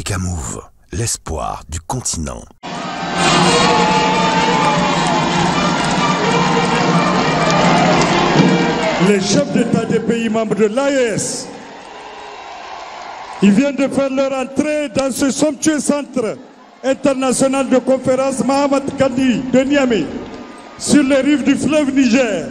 Africa Move, l'espoir du continent. Les chefs d'État des pays membres de l'AES, ils viennent de faire leur entrée dans ce somptueux centre international de conférence Mahamat Gandhi de Niamey, sur les rives du fleuve Niger.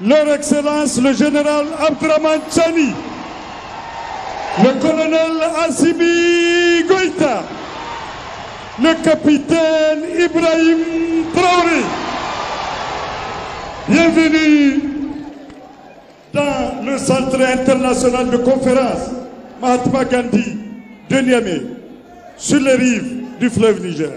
Leur Excellence le général Abdraman Chani, le colonel Assimi Goïta, le capitaine Ibrahim Traoré. Bienvenue dans le centre international de conférence Mahatma Gandhi de Niamey, sur les rives du fleuve Niger.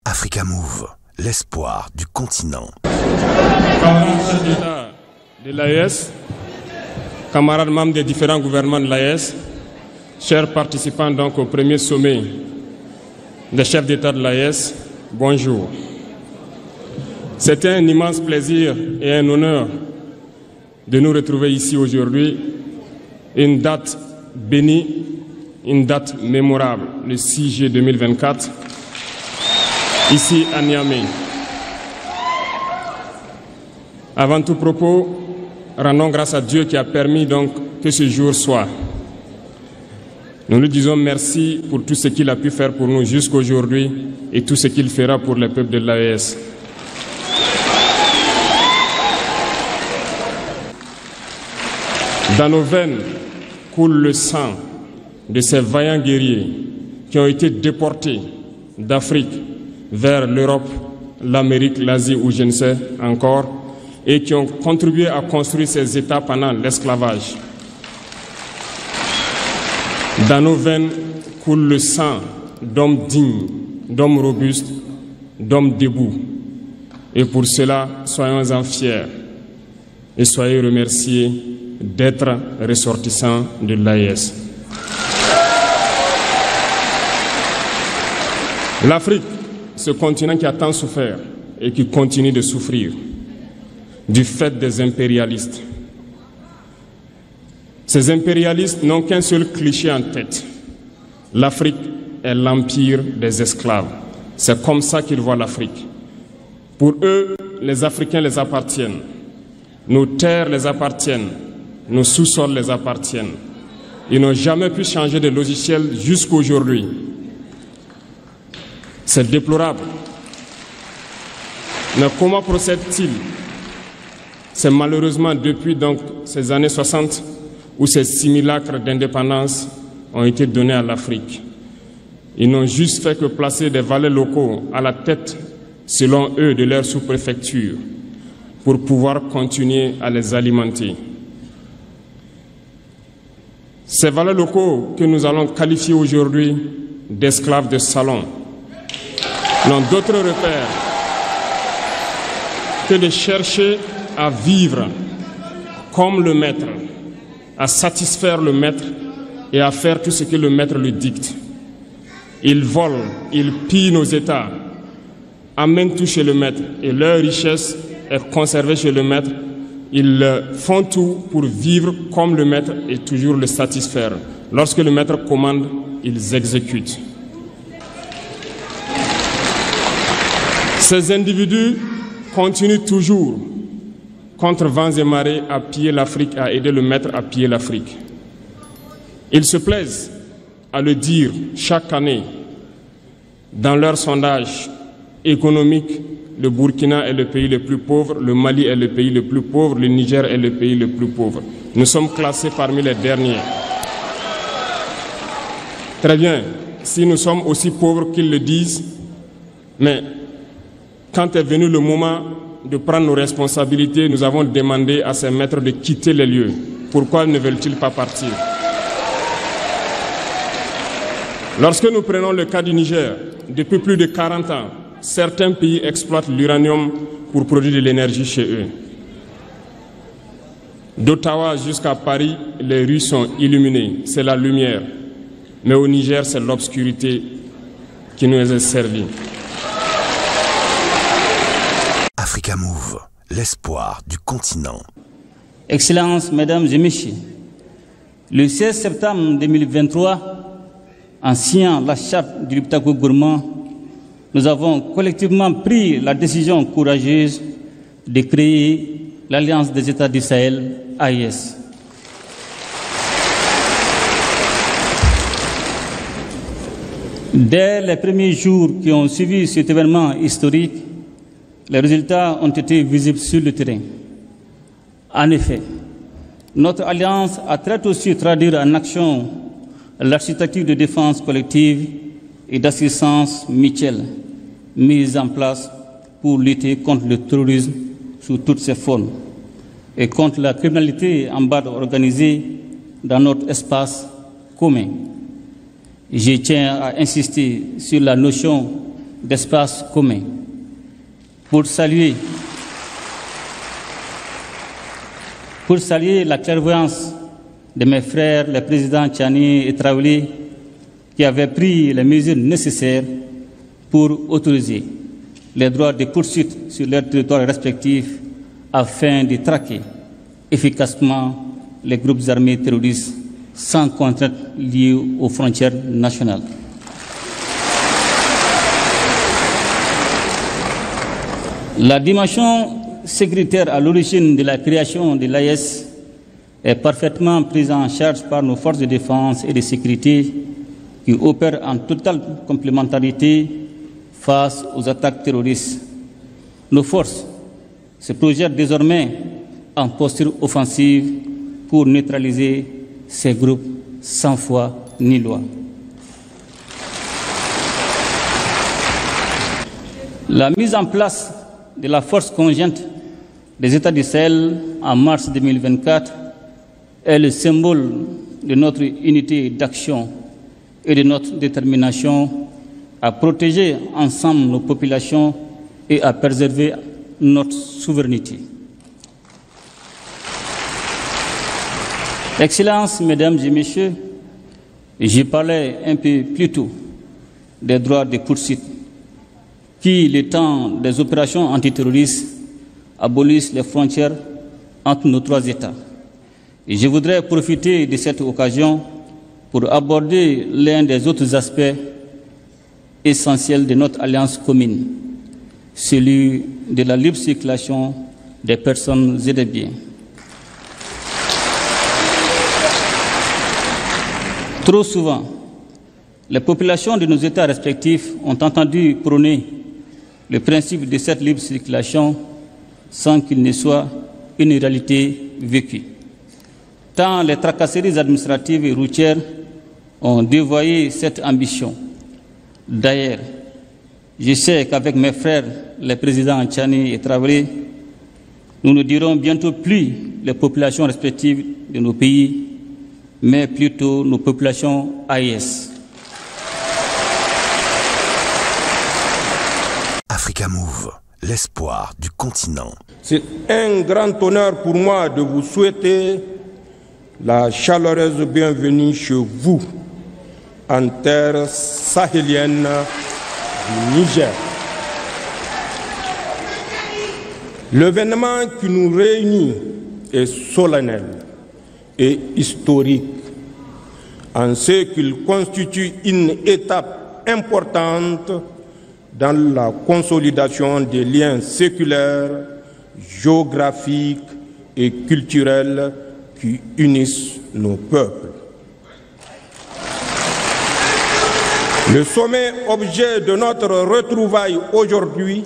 Africa Move, l'espoir du continent. Camarades chefs d'État de l'AES, camarades membres des différents gouvernements de l'AES, chers participants donc au premier sommet des chefs d'État de l'AES, bonjour. C'était un immense plaisir et un honneur de nous retrouver ici aujourd'hui, une date bénie, une date mémorable, le 6 juillet 2024, ici à Niamey. Avant tout propos, rendons grâce à Dieu qui a permis donc que ce jour soit. Nous lui disons merci pour tout ce qu'il a pu faire pour nous jusqu'aujourd'hui et tout ce qu'il fera pour le peuple de l'AES. Dans nos veines coule le sang de ces vaillants guerriers qui ont été déportés d'Afrique vers l'Europe, l'Amérique, l'Asie ou je ne sais encore, et qui ont contribué à construire ces États pendant l'esclavage. Dans nos veines coule le sang d'hommes dignes, d'hommes robustes, d'hommes debout. Et pour cela, soyons-en fiers et soyez remerciés d'être ressortissants de l'AES. L'Afrique, ce continent qui a tant souffert et qui continue de souffrir du fait des impérialistes. Ces impérialistes n'ont qu'un seul cliché en tête. L'Afrique est l'empire des esclaves. C'est comme ça qu'ils voient l'Afrique. Pour eux, les Africains les appartiennent. Nos terres les appartiennent. Nos sous-sols les appartiennent. Ils n'ont jamais pu changer de logiciel jusqu'à aujourd'hui. C'est déplorable. Mais comment procèdent-ils? C'est malheureusement depuis donc ces années 60 où ces simulacres d'indépendance ont été donnés à l'Afrique. Ils n'ont juste fait que placer des valets locaux à la tête, selon eux, de leur sous-préfecture pour pouvoir continuer à les alimenter. Ces valets locaux que nous allons qualifier aujourd'hui d'esclaves de salon n'ont d'autre repère que de chercher à vivre comme le maître, à satisfaire le maître et à faire tout ce que le maître lui dicte. Ils volent, ils pillent nos États, amènent tout chez le maître et leur richesse est conservée chez le maître. Ils font tout pour vivre comme le maître et toujours le satisfaire. Lorsque le maître commande, ils exécutent. Ces individus continuent toujours, contre vents et marées, à piller l'Afrique, à aider le maître à piller l'Afrique. Ils se plaisent à le dire chaque année dans leurs sondages économiques. Le Burkina est le pays le plus pauvre, le Mali est le pays le plus pauvre, le Niger est le pays le plus pauvre. Nous sommes classés parmi les derniers. Très bien, si nous sommes aussi pauvres qu'ils le disent, mais quand est venu le moment de prendre nos responsabilités, nous avons demandé à ces maîtres de quitter les lieux. Pourquoi ne veulent-ils pas partir? Lorsque nous prenons le cas du Niger, depuis plus de 40 ans, certains pays exploitent l'uranium pour produire de l'énergie chez eux. D'Ottawa jusqu'à Paris, les rues sont illuminées, c'est la lumière. Mais au Niger, c'est l'obscurité qui nous est servie. Africa Move, l'espoir du continent. Excellences, Mesdames et Messieurs, le 16 septembre 2023, en signant la charte du Liptako Gourmand, nous avons collectivement pris la décision courageuse de créer l'Alliance des États du Sahel, AES. Dès les premiers jours qui ont suivi cet événement historique, les résultats ont été visibles sur le terrain. En effet, notre alliance a très tôt su traduire en action l'architecture de défense collective et d'assistance mutuelle mise en place pour lutter contre le terrorisme sous toutes ses formes et contre la criminalité en bande organisée dans notre espace commun. Je tiens à insister sur la notion d'espace commun pour saluer la clairvoyance de mes frères, les présidents Tchani et Traoré, qui avaient pris les mesures nécessaires pour autoriser les droits de poursuite sur leurs territoires respectifs afin de traquer efficacement les groupes armés terroristes sans contrainte liée aux frontières nationales. La dimension sécuritaire à l'origine de la création de l'AES est parfaitement prise en charge par nos forces de défense et de sécurité qui opèrent en totale complémentarité face aux attaques terroristes. Nos forces se projettent désormais en posture offensive pour neutraliser ces groupes sans foi ni loi. La mise en place de la force conjointe des États du Sahel en mars 2024 est le symbole de notre unité d'action et de notre détermination à protéger ensemble nos populations et à préserver notre souveraineté. Excellences, Mesdames et Messieurs, j'ai parlé un peu plus tôt des droits de poursuite qui, le temps des opérations antiterroristes, abolissent les frontières entre nos trois États. Et je voudrais profiter de cette occasion pour aborder l'un des autres aspects essentiels de notre alliance commune, celui de la libre circulation des personnes et des biens. Trop souvent, les populations de nos États respectifs ont entendu prôner le principe de cette libre circulation sans qu'il ne soit une réalité vécue. Tant les tracasseries administratives et routières ont dévoyé cette ambition. D'ailleurs, je sais qu'avec mes frères, les présidents Tchani et Traoré, nous ne dirons bientôt plus les populations respectives de nos pays, mais plutôt nos populations AES. Africa Move, l'espoir du continent. C'est un grand honneur pour moi de vous souhaiter la chaleureuse bienvenue chez vous, en terre sahélienne du Niger. L'événement qui nous réunit est solennel et historique en ce qu'il constitue une étape importante dans la consolidation des liens séculaires, géographiques et culturels qui unissent nos peuples. Le sommet objet de notre retrouvaille aujourd'hui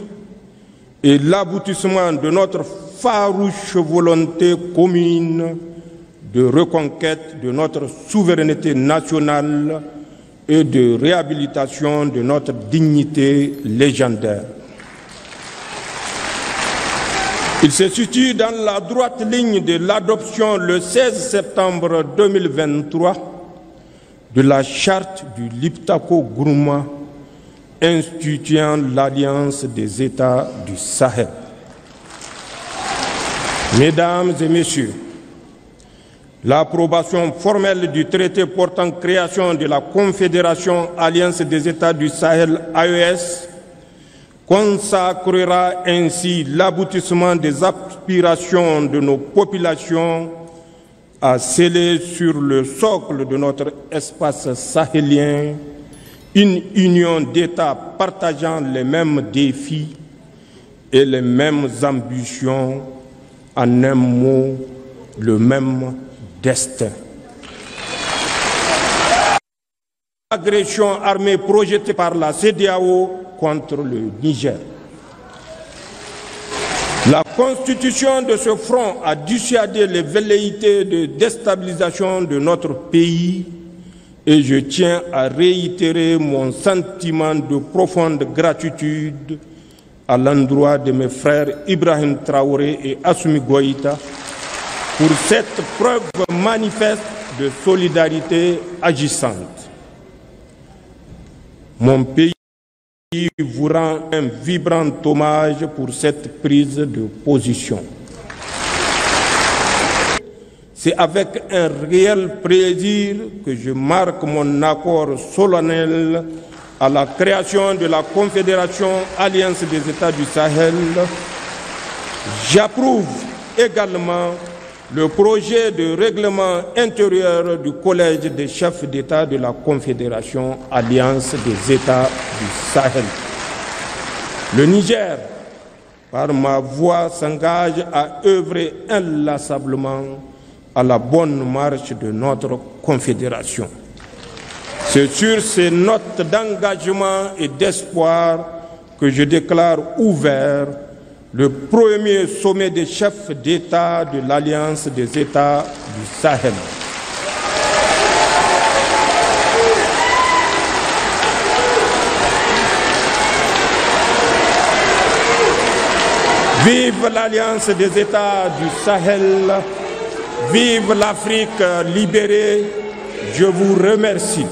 est l'aboutissement de notre farouche volonté commune de reconquête de notre souveraineté nationale et de réhabilitation de notre dignité légendaire. Il se situe dans la droite ligne de l'adoption le 16 septembre 2023 de la charte du Liptako-Gourma instituant l'Alliance des États du Sahel. Mesdames et Messieurs, l'approbation formelle du traité portant création de la Confédération Alliance des États du Sahel AES consacrera ainsi l'aboutissement des aspirations de nos populations à sceller sur le socle de notre espace sahélien une union d'États partageant les mêmes défis et les mêmes ambitions, en un mot, le même destin. L'agression armée projetée par la CEDEAO contre le Niger. La constitution de ce front a dissuadé les velléités de déstabilisation de notre pays et je tiens à réitérer mon sentiment de profonde gratitude à l'endroit de mes frères Ibrahim Traoré et Assimi Goïta pour cette preuve manifeste de solidarité agissante. Mon pays vous rend un vibrant hommage pour cette prise de position. C'est avec un réel plaisir que je marque mon accord solennel à la création de la Confédération Alliance des États du Sahel. J'approuve également le projet de règlement intérieur du Collège des chefs d'État de la Confédération Alliance des États du Sahel. Le Niger, par ma voix, s'engage à œuvrer inlassablement à la bonne marche de notre Confédération. C'est sur ces notes d'engagement et d'espoir que je déclare ouvert le premier sommet des chefs d'État de l'Alliance des États du Sahel. Vive l'Alliance des États du Sahel, vive l'Afrique libérée, je vous remercie.